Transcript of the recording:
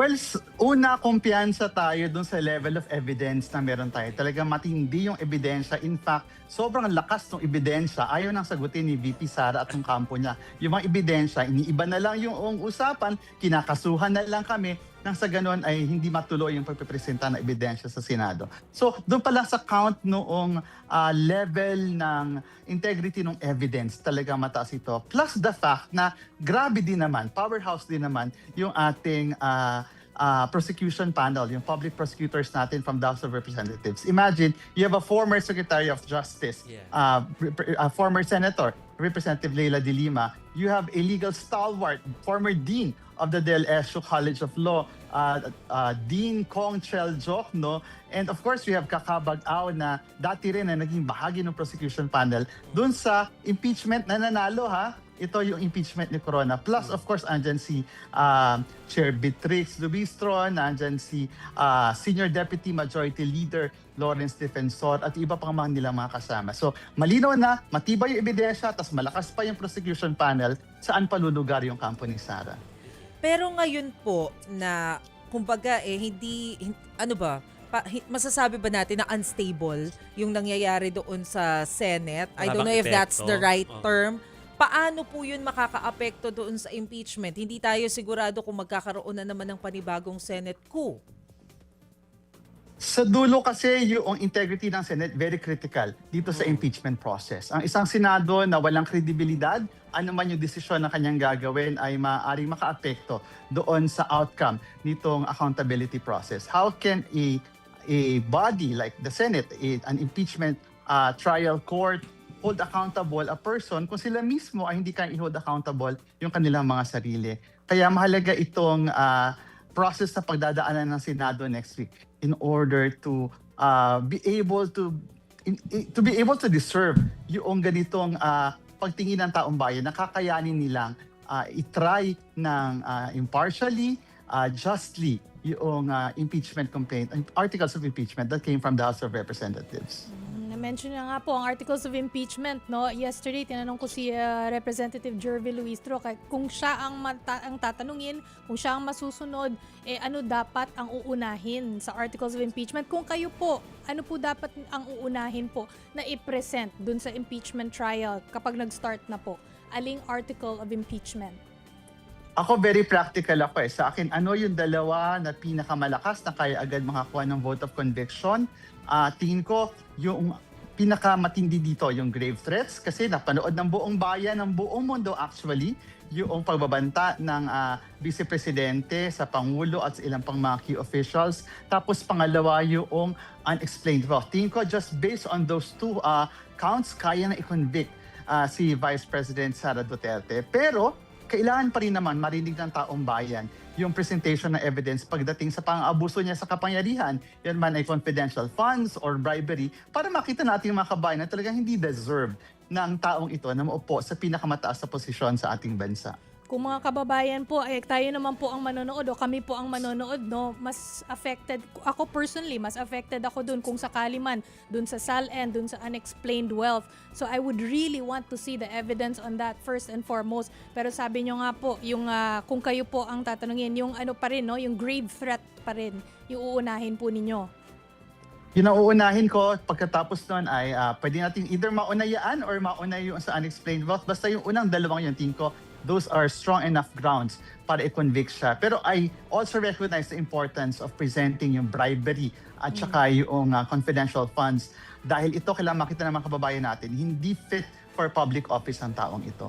Well, una, kumpiyansa tayo dun sa level of evidence na meron tayo. Talagang matindi yung ebidensya. In fact, sobrang lakas ng ebidensya. Ayaw nang sagutin ni VP Sara at ng kampo niya. Yung mga ebidensya, iniiba na lang yung usapan, kinakasuhan na lang kami, nang sa ganun ay hindi matuloy yung pagpipresenta ng ebidensya sa Senado. So, doon pala sa count noong level ng integrity ng evidence, talaga mataas ito. Plus the fact na grabe din naman, powerhouse din naman yung ating prosecution panel, yung public prosecutors natin from the House of Representatives. Imagine, you have a former Secretary of Justice, a former Senator, Representative Leila de Lima. You have a legal stalwart, former Dean of the Del Esio College of Law, Dean Kong Chel Jok, no? And of course, we have Kakabag-Aw na dati rin na naging bahagi ng prosecution panel dun sa impeachment na nanalo, ha? Ito yung impeachment ni Corona. Plus, of course, andyan si Chair Beatrix Lubistron, andyan si Senior Deputy Majority Leader Lawrence Defensor, at iba pang mga nilang mga kasama. So, malinaw na, matibay yung ebidensya, tas malakas pa yung prosecution panel, saan palulugar yung kampo ni Sara. Pero ngayon po na kumbaga masasabi ba natin na unstable yung nangyayari doon sa Senate? I don't know if that's the right term. Paano po yun makakaapekto doon sa impeachment? Hindi tayo sigurado kung magkakaroon na naman ng panibagong Senate coup. Sa dulo kasi yung integrity ng Senate very critical dito sa impeachment process. Ang isang Senado na walang kredibilidad, ano man yung desisyon na kanyang gagawin ay maaaring makaapekto doon sa outcome nitong accountability process. How can a body like the Senate, an impeachment trial court, hold accountable a person kung sila mismo ay hindi kaya i-hold accountable yung kanilang mga sarili? Kaya mahalaga itong process na pagdadaanan ng Senado next week in order to be able to deserve yung ganitong pagtingin ng taong bayan, nakakayanin nilang i-try ng impartially, justly yung impeachment complaint, articles of impeachment that came from the House of Representatives. Na-mention na nga po ang articles of impeachment, no? Yesterday, tinanong ko si Representative Jervy Luistro kung siya ang tatanungin, kung siya ang masusunod, ano dapat ang uunahin sa articles of impeachment? Kung kayo po, ano po dapat ang uunahin po na i-present dun sa impeachment trial kapag nag-start na po? Aling article of impeachment? Ako, very practical ako eh. Sa akin, ano yung dalawa na pinakamalakas na kaya agad makakuha ng vote of conviction? Tingin ko, yung pinakamatindi dito, yung grave threats, kasi napanood ng buong bayan, ng buong mundo actually, yung pagbabanta ng Vice Presidente sa Pangulo at sa ilang pang mga key officials. Tapos pangalawa, yung unexplained wealth. Tingin ko, just based on those two counts, kaya na i-convict si Vice President Sara Duterte. Pero, kailangan pa rin naman marinig ng taong bayan yung presentation ng evidence pagdating sa pang-abuso niya sa kapangyarihan. Yan man ay confidential funds or bribery, para makita natin mga kabayan na talagang hindi deserve ng taong ito na maupo sa pinakamataas na posisyon sa ating bansa. Kung mga kababayan po, tayo naman po ang manonood o kami po ang manonood, no, mas affected, ako personally, mas affected ako dun kung sakali man, dun sa SALN, dun sa unexplained wealth. So I would really want to see the evidence on that first and foremost. Pero sabi nyo nga po, yung kung kayo po ang tatanungin, yung ano pa rin, no, yung grave threat pa rin, yung uunahin po ninyo. Yun ang uunahin ko pagkatapos nun ay pwede natin either maunayaan or maunay yung sa unexplained wealth. Basta yung unang dalawang yung tingin ko, those are strong enough grounds para i-convict siya. Pero I also recognize the importance of presenting yung bribery at saka yung confidential funds, dahil ito kailangan makita ng mga kababayan natin, hindi fit for public office ang taong ito.